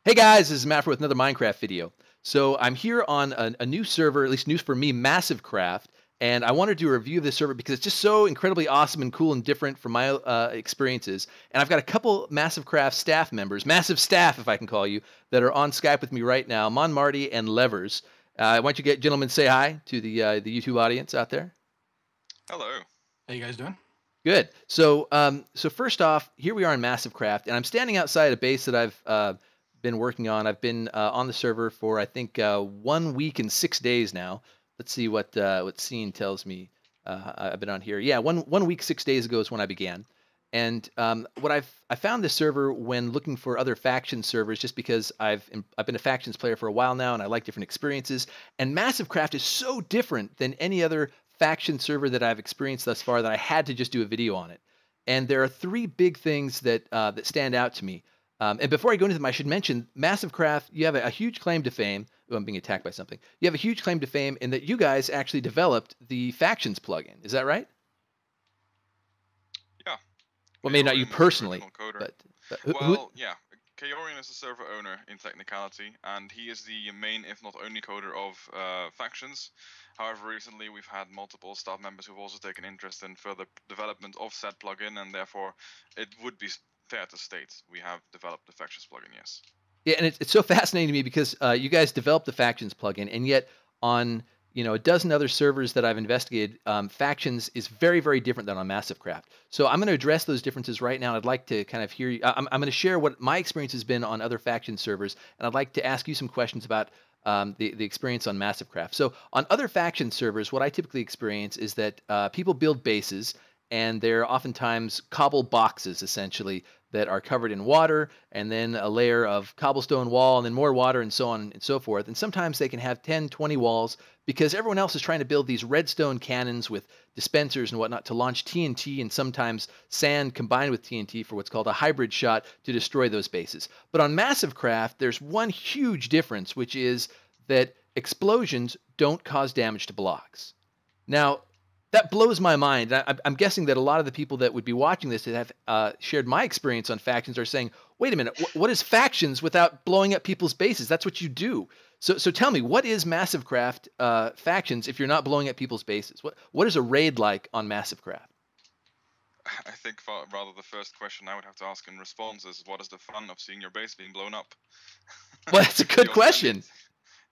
Hey guys, this is Matt with another Minecraft video. So I'm here on a new server, at least news for me, MassiveCraft, and I wanted to do a review of this server because it's just so incredibly awesome and cool and different from my experiences. And I've got a couple MassiveCraft staff members, massive staff if I can call you, that are on Skype with me right now, Mon Marty and Levers. Why don't you gentlemen, say hi to the YouTube audience out there? Hello. How you guys doing? Good. So first off, here we are in MassiveCraft, and I'm standing outside a base that I've been working on. I've been on the server for I think 1 week and 6 days now. Let's see what Scene tells me. I've been on here. Yeah, one week 6 days ago is when I began. And what I found this server when looking for other faction servers, just because I've been a factions player for a while now, and I like different experiences. And MassiveCraft is so different than any other faction server that I've experienced thus far that I had to just do a video on it. And there are three big things that stand out to me. And before I go into them, I should mention MassiveCraft. You have a huge claim to fame. Oh, I'm being attacked by something. You have a huge claim to fame in that you guys actually developed the factions plugin. Is that right? Yeah. Well, maybe not you Kaorian was the personally, original coder. but Well, yeah. Kaorian is the server owner in technicality, and he is the main, if not only, coder of factions. However, recently we've had multiple staff members who've also taken interest in further development of said plugin, and therefore it would be fair to state we have developed the factions plugin, yes. Yeah, and it's so fascinating to me because you guys developed the factions plugin, and yet on a dozen other servers that I've investigated, factions is very very different than on MassiveCraft. So I'm going to address those differences right now. And I'd like to kind of hear you. I'm going to share what my experience has been on other faction servers, and I'd like to ask you some questions about the experience on MassiveCraft. So on other faction servers, what I typically experience is that people build bases, and they're oftentimes cobble boxes essentially that are covered in water, and then a layer of cobblestone wall, and then more water, and so on and so forth. And sometimes they can have 10, 20 walls because everyone else is trying to build these redstone cannons with dispensers and whatnot to launch TNT, and sometimes sand combined with TNT for what's called a hybrid shot to destroy those bases. But on MassiveCraft, there's one huge difference, which is that explosions don't cause damage to blocks. Now, that blows my mind. I'm guessing that a lot of the people that would be watching this that have shared my experience on factions are saying, "Wait a minute, what is factions without blowing up people's bases? That's what you do." So tell me, what is MassiveCraft factions if you're not blowing up people's bases? What is a raid like on MassiveCraft? I think rather the first question I would have to ask in response is, what is the fun of seeing your base being blown up? Well, that's a good You're spending question.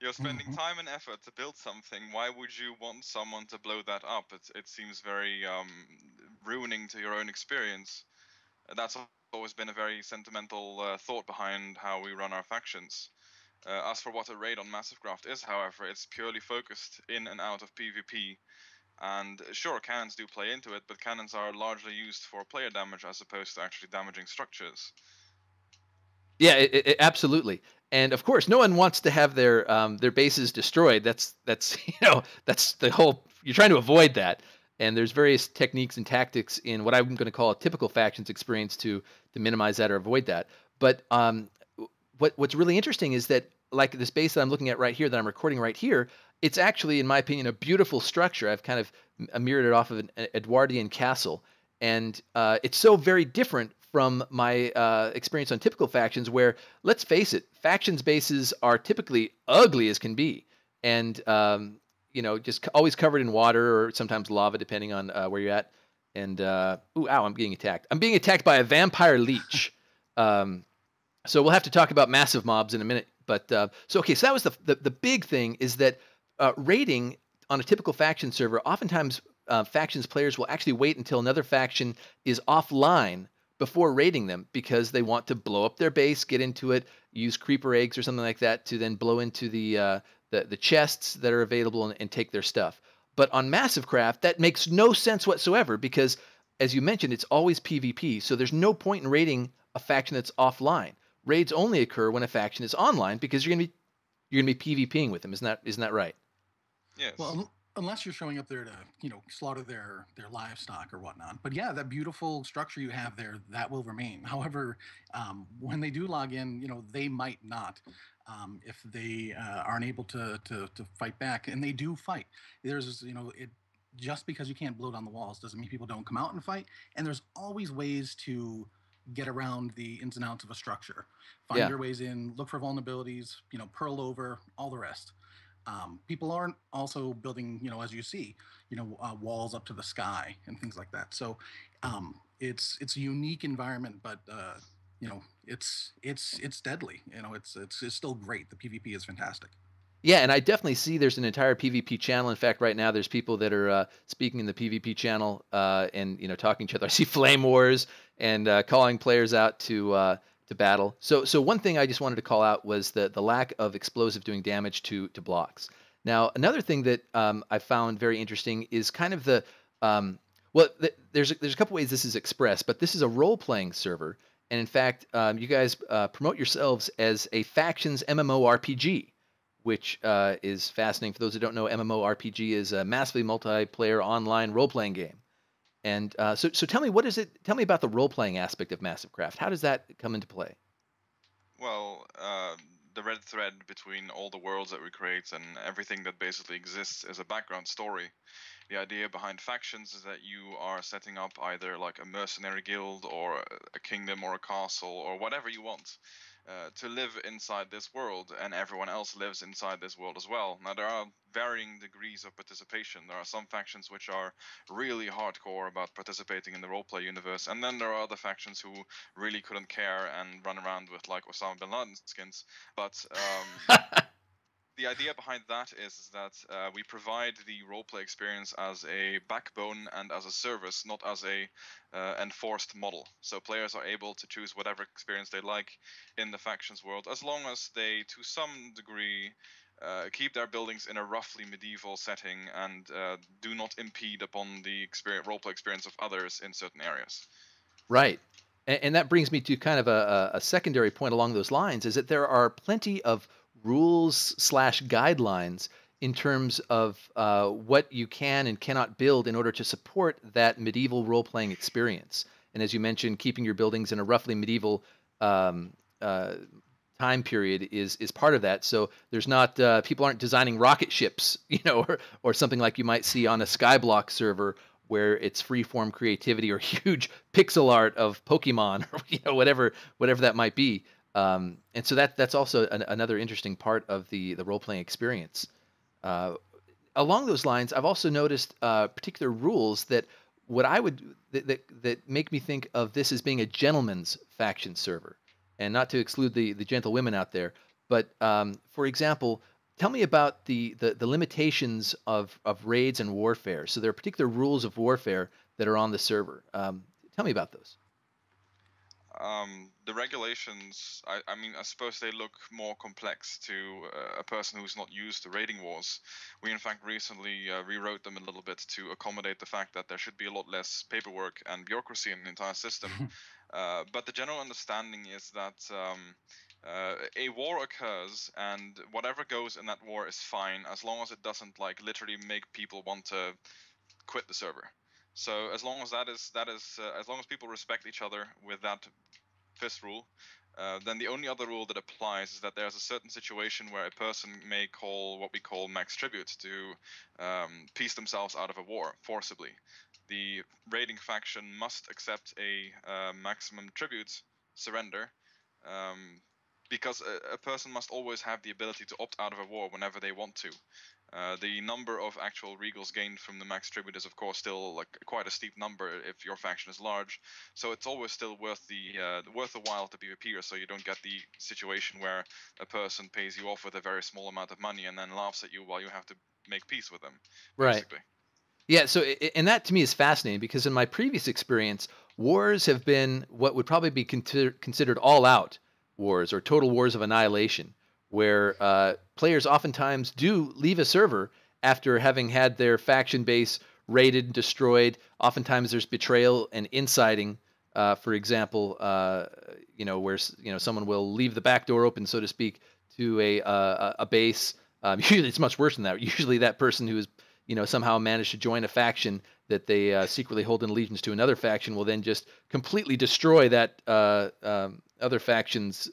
You're spending hmm time and effort to build something. Why would you want someone to blow that up? It seems very ruining to your own experience. That's always been a very sentimental thought behind how we run our factions. As for what a raid on MassiveCraft is, however, it's purely focused in and out of PvP. And sure, cannons do play into it, but cannons are largely used for player damage as opposed to actually damaging structures. Yeah, absolutely. And of course, no one wants to have their bases destroyed. That's that's the whole. You're trying to avoid that. And there's various techniques and tactics in what I'm going to call a typical factions experience to minimize that or avoid that. But what's really interesting is that like this base that I'm looking at right here, that I'm recording right here, it's actually, in my opinion, a beautiful structure. I've kind of mirrored it off of an Edwardian castle, and it's so very different from my experience on typical factions, where, let's face it, factions bases are typically ugly as can be, and just always covered in water or sometimes lava, depending on where you're at. And ooh, ow, I'm getting attacked. I'm being attacked by a vampire leech. Um, so we'll have to talk about massive mobs in a minute. But okay, so that was the big thing, is that raiding on a typical faction server, oftentimes factions players will actually wait until another faction is offline before raiding them because they want to blow up their base, get into it, use creeper eggs or something like that to then blow into the chests that are available, and take their stuff. But on MassiveCraft, that makes no sense whatsoever because, as you mentioned, it's always PvP. So there's no point in raiding a faction that's offline. Raids only occur when a faction is online because you're gonna be PvPing with them. Isn't that right? Yes. Well, unless you're showing up there to, slaughter their livestock or whatnot. But yeah, that beautiful structure you have there, that will remain. However, when they do log in, they might not, if they aren't able to fight back, and they do fight. There's, it. Just because you can't blow down the walls doesn't mean people don't come out and fight. And there's always ways to get around the ins and outs of a structure, find Yeah. your ways in, look for vulnerabilities, pearl over, all the rest. People aren't also building, as you see, walls up to the sky and things like that. So it's a unique environment, but it's deadly. It's still great. The PvP is fantastic. Yeah, and I definitely see there's an entire PvP channel. In fact, right now there's people that are speaking in the PvP channel and talking to each other. I see flame wars and calling players out to battle. So one thing I just wanted to call out was the lack of explosive doing damage to blocks. Now another thing that I found very interesting is kind of the well, there's a couple ways this is expressed, but this is a role playing server, and in fact, you guys promote yourselves as a factions MMORPG, which is fascinating. For those who don't know, MMORPG is a massively multiplayer online role-playing game. And so tell me, what is it? Tell me about the role-playing aspect of MassiveCraft. How does that come into play? Well, the red thread between all the worlds that we create and everything that basically exists is a background story. The idea behind factions is that you are setting up either like a mercenary guild or a kingdom or a castle or whatever you want to live inside this world, and everyone else lives inside this world as well. Now, there are varying degrees of participation. There are some factions which are really hardcore about participating in the roleplay universe, and then there are other factions who really couldn't care and run around with like Osama bin Laden skins. But the idea behind that is that we provide the roleplay experience as a backbone and as a service, not as a enforced model. So players are able to choose whatever experience they like in the factions world, as long as they, to some degree, keep their buildings in a roughly medieval setting and do not impede upon the roleplay experience of others in certain areas. Right. And that brings me to kind of a secondary point along those lines is that there are plenty of rules slash guidelines in terms of what you can and cannot build in order to support that medieval role playing experience. And as you mentioned, keeping your buildings in a roughly medieval um, time period is part of that. So there's not people aren't designing rocket ships, or something like you might see on a Skyblock server where it's freeform creativity or huge pixel art of Pokemon or whatever that might be. And so that's also another interesting part of the role playing experience. Uh, Along those lines, I've also noticed particular rules that what I would that make me think of this as being a gentleman's faction server, and not to exclude the gentle women out there, but for example, tell me about the limitations of raids and warfare. So there are particular rules of warfare that are on the server. Tell me about those. The regulations, I mean, I suppose they look more complex to a person who's not used to raiding wars. We, in fact, recently rewrote them a little bit to accommodate the fact that there should be a lot less paperwork and bureaucracy in the entire system. But the general understanding is that a war occurs, and whatever goes in that war is fine as long as it doesn't like literally make people want to quit the server. So as long as as long as people respect each other with that fifth rule, then the only other rule that applies is that there's a certain situation where a person may call what we call max tribute to piece themselves out of a war forcibly. The raiding faction must accept a maximum tribute surrender, um, because a person must always have the ability to opt out of a war whenever they want to. The number of actual regals gained from the max tribute is, of course, still like quite a steep number if your faction is large. So it's always still worth the while to be a peer, so you don't get the situation where a person pays you off with a very small amount of money and then laughs at you while you have to make peace with them, Right. basically. Yeah, so and that to me is fascinating because in my previous experience, wars have been what would probably be considered all-out wars or total wars of annihilation, where players oftentimes do leave a server after having had their faction base raided and destroyed. Oftentimes there's betrayal and inciting. For example, where someone will leave the back door open, so to speak, to a base. Usually it's much worse than that. Usually that person who is somehow managed to join a faction that they secretly hold in allegiance to another faction will then just completely destroy that other faction's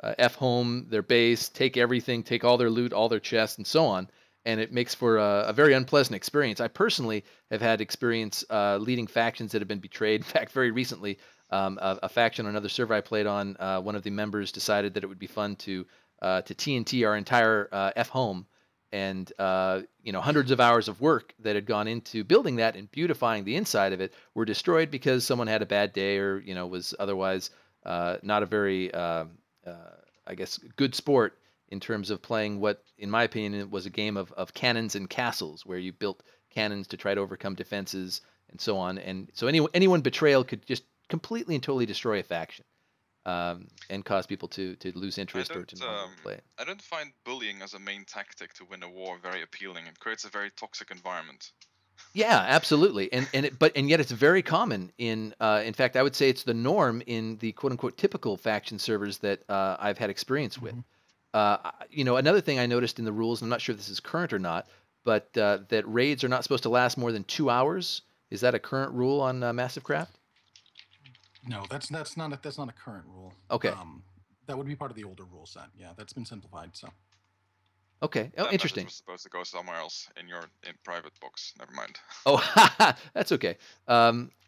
F home, their base, take everything, take all their loot, all their chests, and so on. And it makes for a very unpleasant experience. I personally have had experience leading factions that have been betrayed. In fact, very recently, A faction on another server I played on, one of the members decided that it would be fun to TNT our entire F home, and hundreds of hours of work that had gone into building that and beautifying the inside of it were destroyed because someone had a bad day or was otherwise not a very I guess good sport in terms of playing what, in my opinion, was a game of cannons and castles, where you built cannons to try to overcome defenses and so on. And so anyone betrayal could just completely and totally destroy a faction, and cause people to lose interest or to no longer play it. I don't find bullying as a main tactic to win a war very appealing. It creates a very toxic environment. Yeah, absolutely, and yet it's very common in fact, I would say it's the norm in the quote unquote typical faction servers that I've had experience with. Another thing I noticed in the rules, and I'm not sure if this is current or not, but that raids are not supposed to last more than 2 hours. Is that a current rule on MassiveCraft? No, that's not a current rule. Okay. That would be part of the older rule set. Yeah, that's been simplified. So. Okay. Oh, that interesting. Was supposed to go somewhere else in private books. Never mind. Oh, that's okay.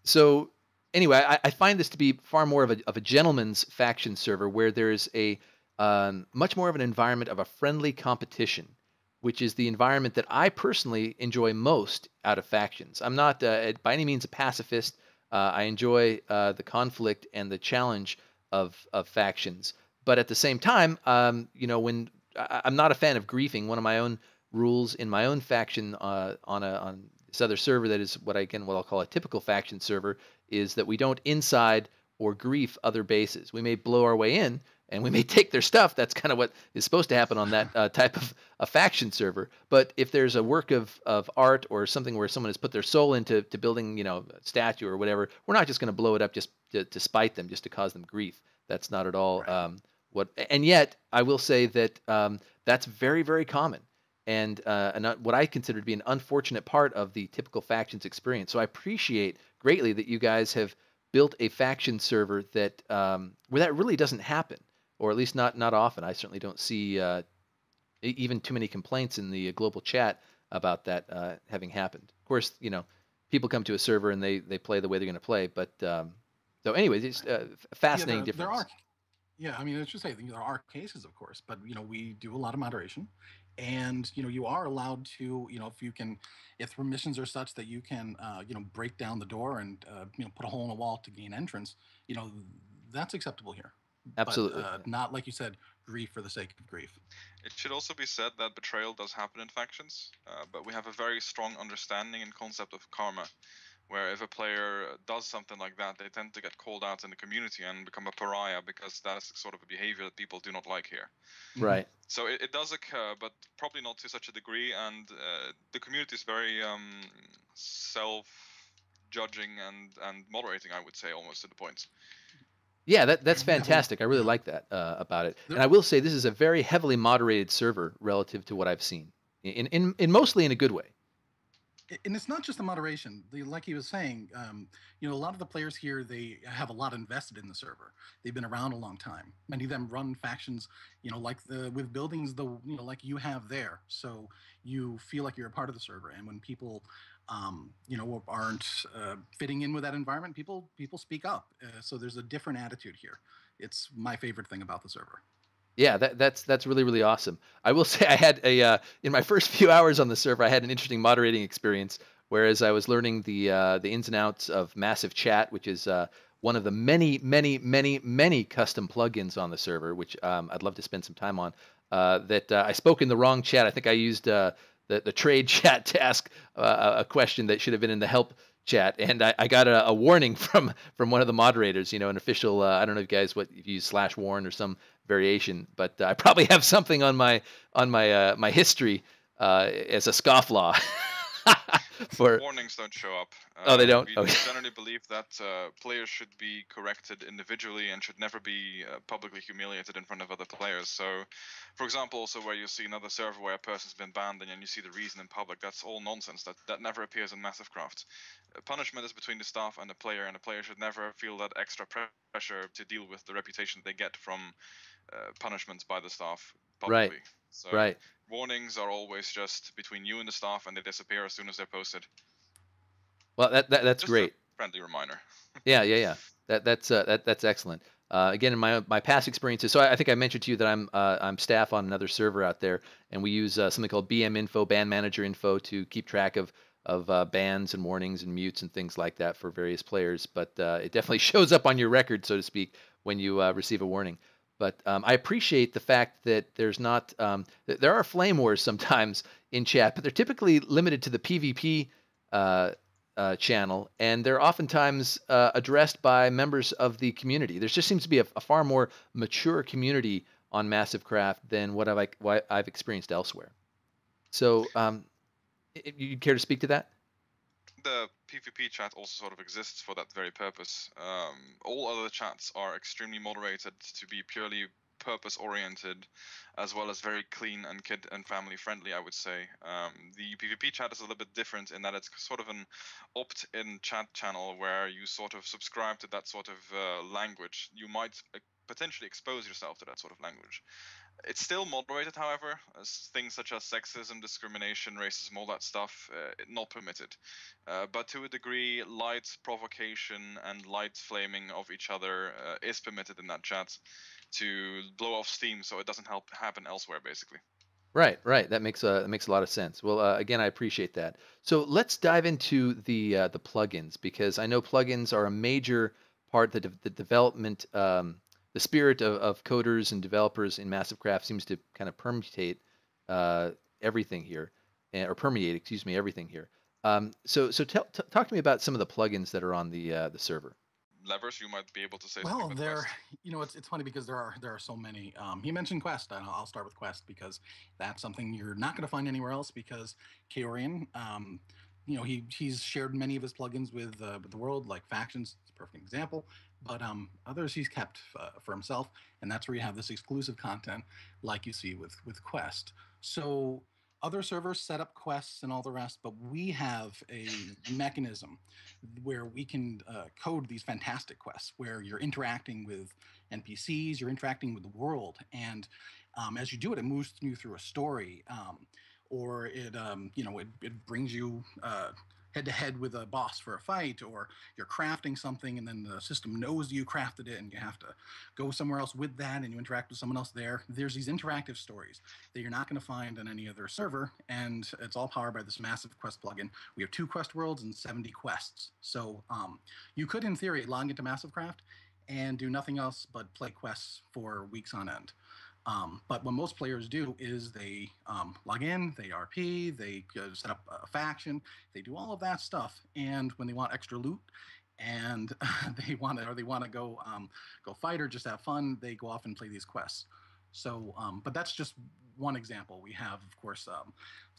So anyway, I find this to be far more of a gentleman's faction server, where there's a much more of an environment of a friendly competition, which is the environment that I personally enjoy most out of factions. I'm not by any means a pacifist. I enjoy the conflict and the challenge of factions, but at the same time, when I'm not a fan of griefing. One of my own rules in my own faction on this other server that is what I'll call a typical faction server is that we don't inside or grief other bases. We may blow our way in and we may take their stuff. That's kind of what is supposed to happen on that type of a faction server. But if there's a work of art or something where someone has put their soul into building, a statue or whatever, we're not just going to blow it up just to spite them, just to cause them grief. That's not at all and yet I will say that that's very, very common, and what I consider to be an unfortunate part of the typical factions experience. So I appreciate greatly that you guys have built a faction server that where that really doesn't happen, or at least not often. I certainly don't see even too many complaints in the global chat about that having happened. Of course, people come to a server and they play the way they're going to play, but so anyways, it's fascinating difference. Yeah, I mean, let's just say there are cases, of course, but we do a lot of moderation, and you are allowed to, if missions are such that you can, break down the door and put a hole in a wall to gain entrance, that's acceptable here. Absolutely, but not like you said, grief for the sake of grief. It should also be said that betrayal does happen in factions, but we have a very strong understanding and concept of karma, where if a player does something like that, they tend to get called out in the community and become a pariah, because that's sort of a behavior that people do not like here. Right. So it does occur, but probably not to such a degree, and the community is very self-judging and moderating, I would say, almost to the point. Yeah, that's fantastic. I really like that about it. And I will say this is a very heavily moderated server relative to what I've seen, in mostly in a good way. And it's not just the moderation. Like he was saying, a lot of the players here, they have a lot invested in the server. They've been around a long time. Many of them run factions, like with buildings, like you have there. So you feel like you're a part of the server. And when people, aren't fitting in with that environment, people speak up. So there's a different attitude here. It's my favorite thing about the server. Yeah, that's really, really awesome. I will say I had in my first few hours on the server, I had an interesting moderating experience. Whereas I was learning the ins and outs of MassiveChat, which is one of the many, many, many, many custom plugins on the server, which I'd love to spend some time on. That I spoke in the wrong chat. I think I used the trade chat to ask a question that should have been in the help chat, and I got a warning from one of the moderators. An official. I don't know if you guys if you use /warn or some variation, but I probably have something on my history as a scofflaw. Warnings don't show up. Oh, they don't? We generally believe that players should be corrected individually and should never be publicly humiliated in front of other players. So, for example, also where you see another server where a person's been banned and you see the reason in public, that's all nonsense. That never appears in MassiveCraft. Punishment is between the staff and the player should never feel that extra pressure to deal with the reputation they get from punishments by the staff publicly. Right. So right. Warnings are always just between you and the staff, and they disappear as soon as they're posted. Well, that's great. Friendly reminder. Yeah. That's excellent. Again, in my past experiences, so I think I mentioned to you that I'm staff on another server out there, and we use something called BM Info, Band Manager Info, to keep track of bans and warnings and mutes and things like that for various players. But it definitely shows up on your record, so to speak, when you receive a warning. But I appreciate the fact that there's not there are flame wars sometimes in chat, but they're typically limited to the PvP channel, and they're oftentimes addressed by members of the community. There just seems to be a far more mature community on MassiveCraft than what I've experienced elsewhere. So, you care to speak to that? The PvP chat also sort of exists for that very purpose. All other chats are extremely moderated to be purely purpose oriented, as well as very clean and kid and family friendly, I would say. The PvP chat is a little bit different in that it's sort of an opt-in chat channel where you sort of subscribe to that sort of language. You might potentially expose yourself to that sort of language. It's still moderated, however, as things such as sexism, discrimination, racism, all that stuff, not permitted. But to a degree, light provocation and light flaming of each other is permitted in that chat to blow off steam, so it doesn't happen elsewhere, basically. Right. That makes a lot of sense. Well, again, I appreciate that. So let's dive into the plugins, because I know plugins are a major part. The development, the spirit of coders and developers in MassiveCraft seems to kind of permutate everything here, or permeate, excuse me, everything here. Talk to me about some of the plugins that are on the server. Levers, you might be able to say something Well, about there, Quest. it's funny because there are so many. He mentioned Quest, and I'll start with Quest because that's something you're not going to find anywhere else. Because Kaorian, he's shared many of his plugins with the world, like Factions. It's a perfect example. But others he's kept for himself, and that's where you have this exclusive content, like you see with Quest. So other servers set up quests and all the rest, but we have a mechanism where we can code these fantastic quests where you're interacting with NPCs, you're interacting with the world, and as you do it, it moves you through a story, or it brings you head to head with a boss for a fight, or you're crafting something and then the system knows you crafted it and you have to go somewhere else with that and you interact with someone else there. There's these interactive stories that you're not going to find on any other server, and it's all powered by this massive quest plugin. We have 2 quest worlds and 70 quests. So you could, in theory, log into MassiveCraft and do nothing else but play quests for weeks on end. But what most players do is they log in, they RP, they set up a faction, they do all of that stuff, and when they want extra loot and they want to go fight or just have fun, they go off and play these quests. So, but that's just one example. We have, of course,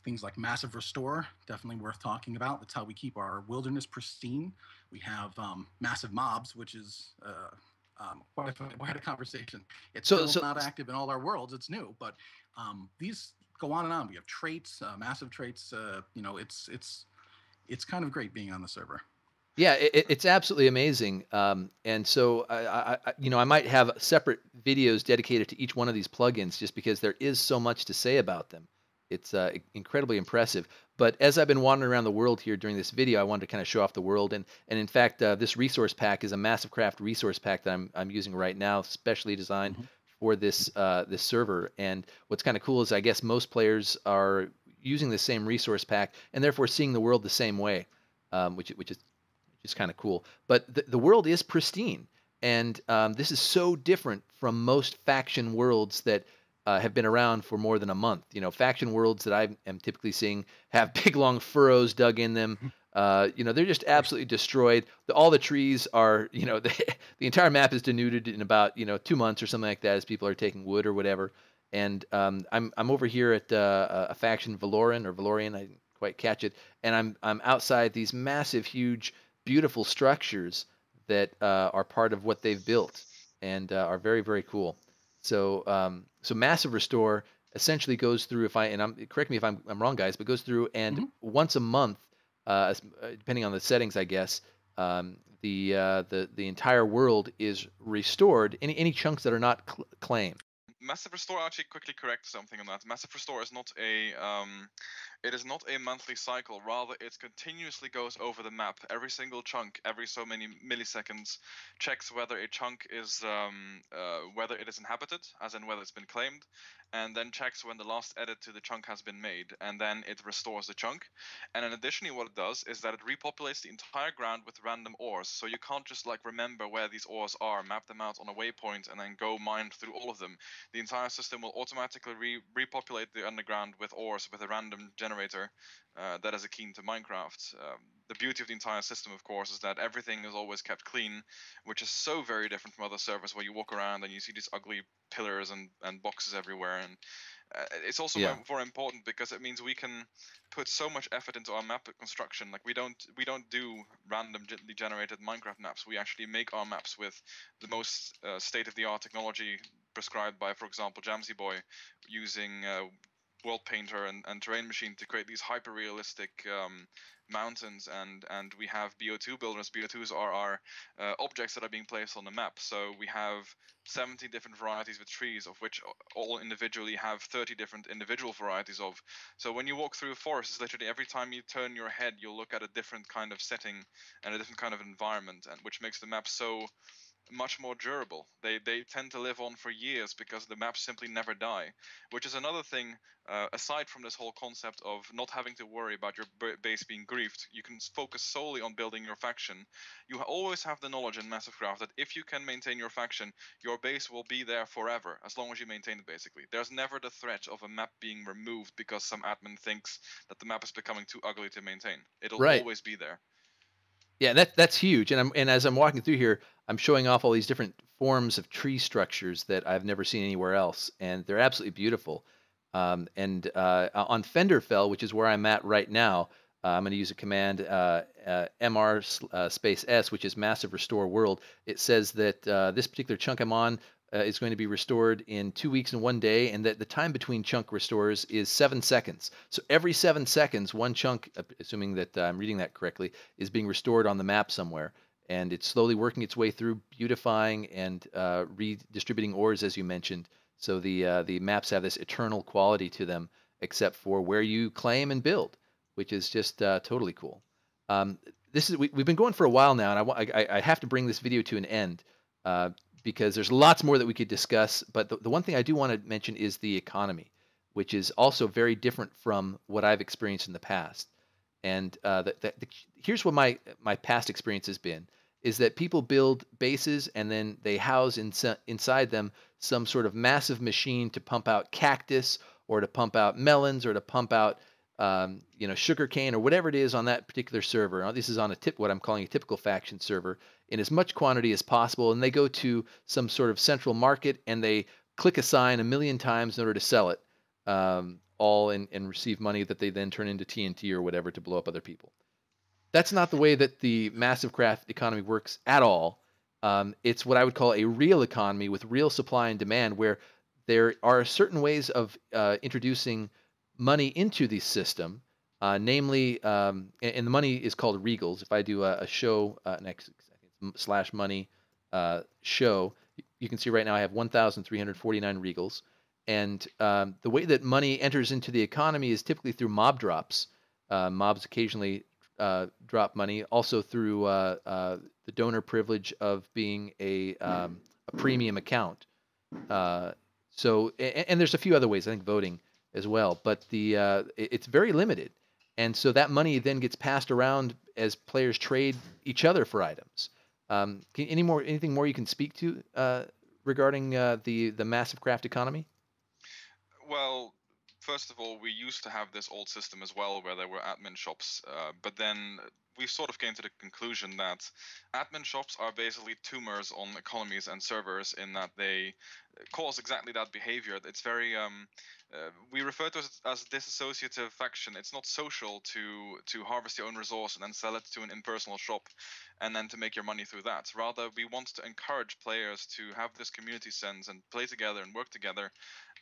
things like Massive Restore, definitely worth talking about. That's how we keep our wilderness pristine. We have Massive Mobs, which is quite a conversation. It's So, still so not active in all our worlds. It's new, but these go on and on. We have traits, massive traits. It's kind of great being on the server. Yeah, it's absolutely amazing. And so I might have separate videos dedicated to each one of these plugins, just because there is so much to say about them. It's incredibly impressive. But as I've been wandering around the world here during this video, I wanted to kind of show off the world. And in fact, this resource pack is a MassiveCraft resource pack that I'm using right now, specially designed for this server. And what's kind of cool is I guess most players are using the same resource pack and therefore seeing the world the same way, which is kind of cool. But the world is pristine, and this is so different from most faction worlds that have been around for more than a month. Faction worlds that I am typically seeing have big long furrows dug in them. They're just absolutely destroyed. All the trees are, the entire map is denuded in about 2 months or something like that, as people are taking wood or whatever. And I'm over here at a faction Valorian. I didn't quite catch it, and I'm outside these massive, huge, beautiful structures that are part of what they've built and are very, very cool. So Massive Restore essentially goes through, correct me if I'm wrong, guys, but goes through and once a month, depending on the settings, I guess, the entire world is restored. Any chunks that are not claimed. Massive Restore, actually quickly correct something on that. Massive Restore is not a It is not a monthly cycle, rather it continuously goes over the map. Every single chunk, every so many milliseconds, checks whether a chunk is whether it is inhabited, as in whether it's been claimed, and then checks when the last edit to the chunk has been made, and then it restores the chunk. And then additionally, what it does is that it repopulates the entire ground with random ores, so you can't just like remember where these ores are, map them out on a waypoint, and then go mine through all of them. The entire system will automatically repopulate the underground with ores with a random generator that is akin to Minecraft. The beauty of the entire system, of course, is that everything is always kept clean, which is so very different from other servers where you walk around and you see these ugly pillars and boxes everywhere. And it's also Yeah. more important because it means we can put so much effort into our map construction. Like we don't do randomly generated Minecraft maps. We actually make our maps with the most state-of-the-art technology prescribed by, for example, Jamsy Boy, using World Painter and Terrain Machine to create these hyper-realistic mountains, and we have BO2 builders. BO2s are our objects that are being placed on the map. So we have 70 different varieties of trees, of which all individually have 30 different individual varieties of. So when you walk through a forest, it's literally every time you turn your head, you'll look at a different kind of setting and a different kind of environment, and which makes the map so much more durable. They tend to live on for years because the maps simply never die, which is another thing. Aside from this whole concept of not having to worry about your base being griefed, you can focus solely on building your faction. You always have the knowledge in MassiveCraft that if you can maintain your faction, your base will be there forever, as long as you maintain it, basically. There's never the threat of a map being removed because some admin thinks that the map is becoming too ugly to maintain. It'll Right. always be there. Yeah, that's huge. And as I'm walking through here, I'm showing off all these different forms of tree structures that I've never seen anywhere else, and they're absolutely beautiful. And on Fenderfell, which is where I'm at right now, I'm going to use a command mr space s, which is massive restore world. It says that this particular chunk I'm on is going to be restored in 2 weeks and 1 day, and that the time between chunk restores is 7 seconds. So every 7 seconds, one chunk, assuming that I'm reading that correctly, is being restored on the map somewhere. And it's slowly working its way through, beautifying and redistributing ores, as you mentioned. So the maps have this eternal quality to them, except for where you claim and build, which is just totally cool. Um, we've been going for a while now, and I have to bring this video to an end because there's lots more that we could discuss. But the one thing I do want to mention is the economy, which is also very different from what I've experienced in the past. And here's what my past experience has been: is that people build bases and then they house inside them some sort of massive machine to pump out cactus or to pump out melons or to pump out sugar cane or whatever it is on that particular server. Now, this is on what I'm calling a typical faction server, in as much quantity as possible, and they go to some sort of central market and they click a sign a million times in order to sell it, all and receive money that they then turn into TNT or whatever to blow up other people. That's not the way that the MassiveCraft economy works at all. It's what I would call a real economy with real supply and demand, where there are certain ways of introducing money into the system, namely, and the money is called regals. If I do a show next slash money show, you can see right now I have 1,349 regals. And the way that money enters into the economy is typically through mob drops. Mobs occasionally drop money, also through the donor privilege of being a premium account. And there's a few other ways, I think voting as well, but it's very limited. And so that money then gets passed around as players trade each other for items. Anything more you can speak to regarding the MassiveCraft economy? Well, first of all, we used to have this old system as well where there were admin shops, but then we sort of came to the conclusion that admin shops are basically tumors on economies and servers in that they cause exactly that behavior. It's very we refer to it as disassociative faction. It's not social to harvest your own resource and then sell it to an impersonal shop and then to make your money through that. Rather, we want to encourage players to have this community sense and play together and work together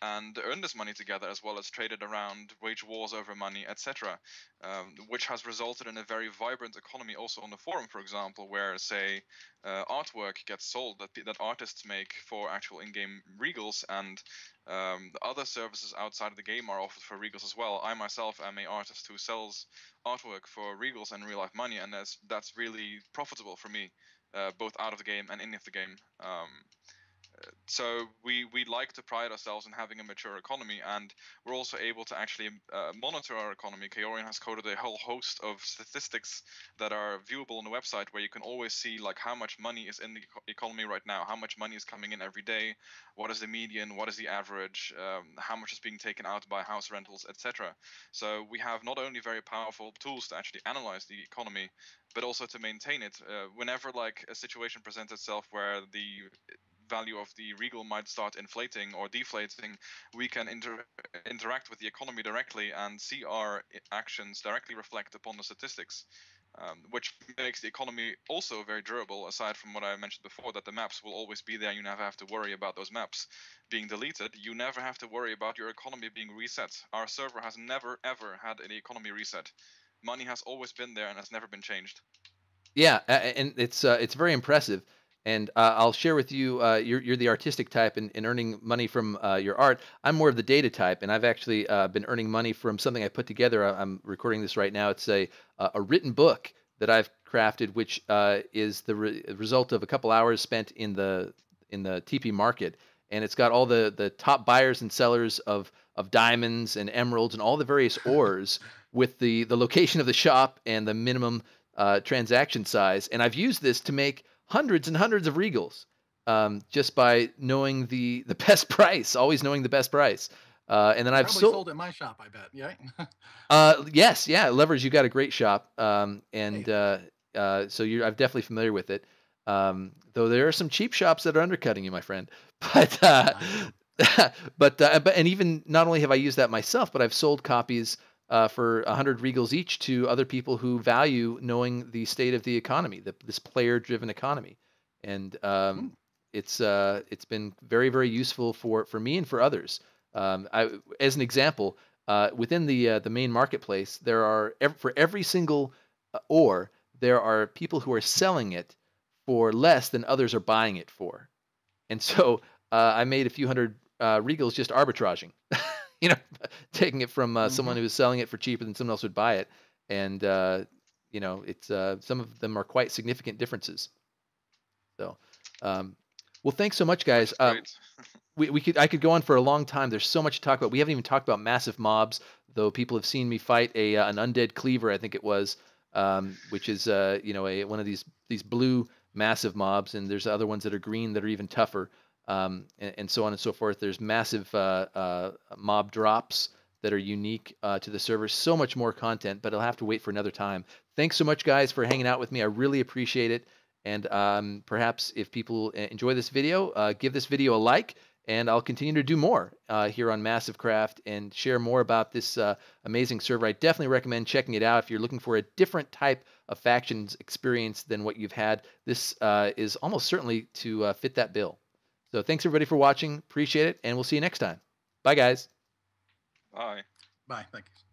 and earn this money together, as well as trade it around, wage wars over money, etc., which has resulted in a very vibrant economy also on the forum, for example, where, say, artwork gets sold that artists make for actual in-game regals, and other services outside of the game are offered for regals as well. I myself am an artist who sells artwork for regals and real life money, and that's really profitable for me, both out of the game and in the game. So we like to pride ourselves in having a mature economy, and we're also able to actually monitor our economy. Chaosium has coded a whole host of statistics that are viewable on the website, where you can always see like how much money is in the economy right now, how much money is coming in every day, what is the median, what is the average, how much is being taken out by house rentals, etc. So we have not only very powerful tools to actually analyze the economy, but also to maintain it. Whenever like a situation presents itself where the value of the regal might start inflating or deflating, we can interact with the economy directly and see our actions directly reflect upon the statistics, which makes the economy also very durable, aside from what I mentioned before, that the maps will always be there. You never have to worry about those maps being deleted. You never have to worry about your economy being reset. Our server has never, ever had an economy reset. Money has always been there and has never been changed. Yeah, and it's very impressive. And I'll share with you, you're the artistic type and earning money from your art. I'm more of the data type, and I've actually been earning money from something I put together. I'm recording this right now. It's a written book that I've crafted, which is the result of a couple hours spent in the TP market, and it's got all the top buyers and sellers of diamonds and emeralds and all the various ores with the location of the shop and the minimum transaction size. And I've used this to make hundreds and hundreds of regals, just by knowing the best price, always knowing the best price. And then You I've probably sold. sold at my shop, I bet. Yeah. Yes, yeah, Levers, you got a great shop, Hey, and so I'm definitely familiar with it. Though there are some cheap shops that are undercutting you, my friend. But I know. but and even not only have I used that myself, but I've sold copies for 100 regals each to other people who value knowing the state of the economy, this player-driven economy, and Hmm. it's been very very useful for me and for others. As an example, within the main marketplace, there are for every single ore, there are people who are selling it for less than others are buying it for. And so I made a few hundred regals just arbitraging, you know, taking it from Mm-hmm. someone who was selling it for cheaper than someone else would buy it. And, it's some of them are quite significant differences. So, um, well, thanks so much, Which guys. is great. I could go on for a long time. There's so much to talk about. We haven't even talked about massive mobs, though people have seen me fight an undead cleaver, I think it was, which is one of these blue massive mobs, and there's other ones that are green that are even tougher, and so on and so forth. There's massive mob drops that are unique to the server. So much more content, but I'll have to wait for another time. Thanks so much, guys, for hanging out with me. I really appreciate it. And perhaps if people enjoy this video, give this video a like, and I'll continue to do more here on MassiveCraft and share more about this amazing server. I definitely recommend checking it out if you're looking for a different type of factions experience than what you've had. This is almost certainly to fit that bill. So thanks everybody for watching. Appreciate it, and we'll see you next time. Bye, guys. Bye. Bye. Thank you.